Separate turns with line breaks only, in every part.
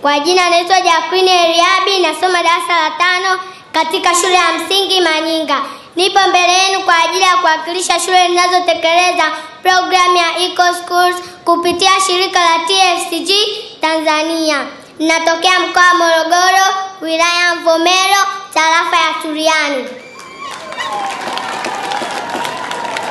Kwa jina naitwa Jacqueline Eliabi, nasoma darasa la 5 katika shule ya msingi Manyinga. Nipo mbele yenu kwa ajili ya kuwakilisha shule zinazotekeleza programu ya Eco Schools kupitia shirika la TFCG Tanzania. Ninatokea mkoa wa Morogoro, wilaya ya Mvomero, tarafa ya Turiani.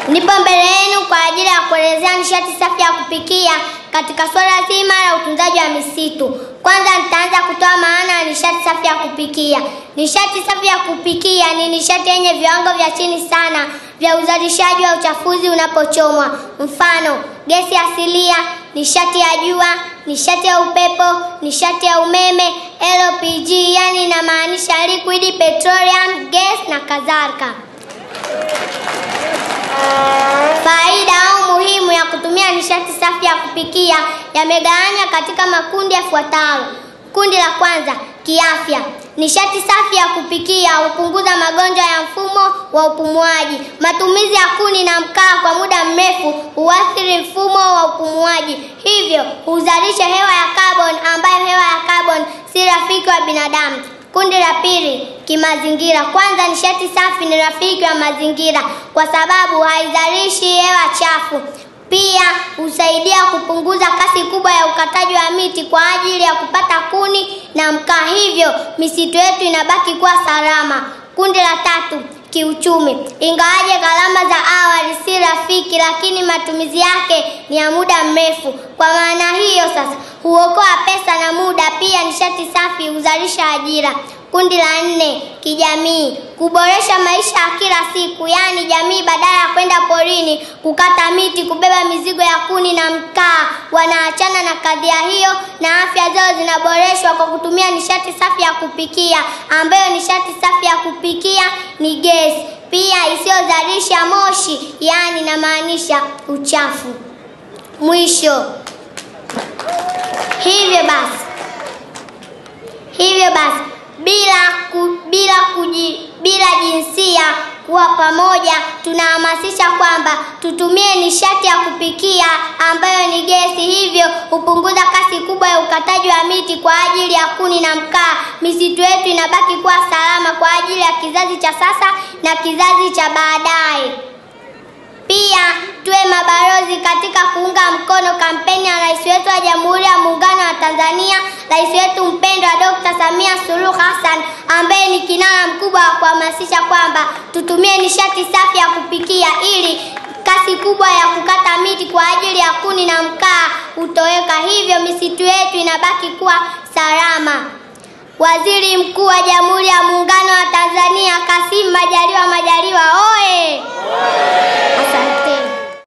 Nipo mbele yenu kwa ajili ya kuelezea nishati safi ya kupikia katika swala zima la utunzaji wa misitu. Kwanza nitaanza kutoa maana ya nishati safi ya kupikia. Nishati safi ya kupikia ni nishati yenye viwango vya chini sana vya uzalishaji wa uchafuzi unapochomwa. Mfano, gesi asilia, nishati ya jua, nishati ya upepo, nishati ya umeme, LPG, yani inamaanisha liquid petroleum gas na kadhalika. Faida au muhimu ya kutumia nishati safi ya kupikia yamegawanywa katika makundi yafuatayo. Kundi la kwanza, kiafya. Nishati safi ya kupikia hupunguza magonjwa ya mfumo wa upumuaji. Matumizi ya kuni na mkaa kwa muda mrefu huathiri mfumo wa upumuaji, hivyo huzalisha hewa ya carbon ambayo hewa ya carbon si rafiki wa binadamu. Kundi la pili, kimazingira. Kwanza, nishati safi ni rafiki wa mazingira kwa sababu haizalishi hewa chafu. Pia husaidia kupunguza kasi kubwa ya ukataji wa miti kwa ajili ya kupata kuni na mkaa, hivyo misitu yetu inabaki kuwa salama. Kundi la tatu, kiuchumi. Ingawaje gharama za awali si rafiki, lakini matumizi yake ni ya muda mrefu. Kwa maana hiyo sasa huokoa pesa na muda. Pia nishati safi huzalisha ajira. Kundi la 4, kijamii. Kuboresha maisha ya kila siku, yani jamii badala ya kwenda porini kukata miti kubeba mizigo ya kuni na mkaa, wanaachana na kadhia hiyo na afya zao zinaboreshwa kwa kutumia nishati safi ya kupikia, ambayo nishati safi ya kupikia ni gesi, pia isiyozalisha moshi, yani inamaanisha uchafu. Mwisho, hivyo basi bila jinsia kuwa pamoja, tunahamasisha kwamba tutumie nishati ya kupikia ambayo ni gesi, hivyo hupunguza kasi kubwa ya ukataji wa miti kwa ajili ya kuni na mkaa. Misitu yetu inabaki kuwa salama kwa ajili ya kizazi cha sasa na kizazi cha baadaye. Pia tuwe mabalozi katika kuunga mkono kampeni ya Rais wetu wa Jamhuri ya Muungano wa Tanzania, Rais wetu mpendwa Dr. Samia Suluhu Hassan, ambaye ni kinara mkubwa wa kuhamasisha kwamba tutumie nishati safi ya kupikia ili kasi kubwa ya kukata miti kwa ajili ya kuni na mkaa utoweka, hivyo misitu yetu inabaki kuwa salama. Waziri Mkuu wa Jamhuri ya Muungano wa Tanzania Kassim Majaliwa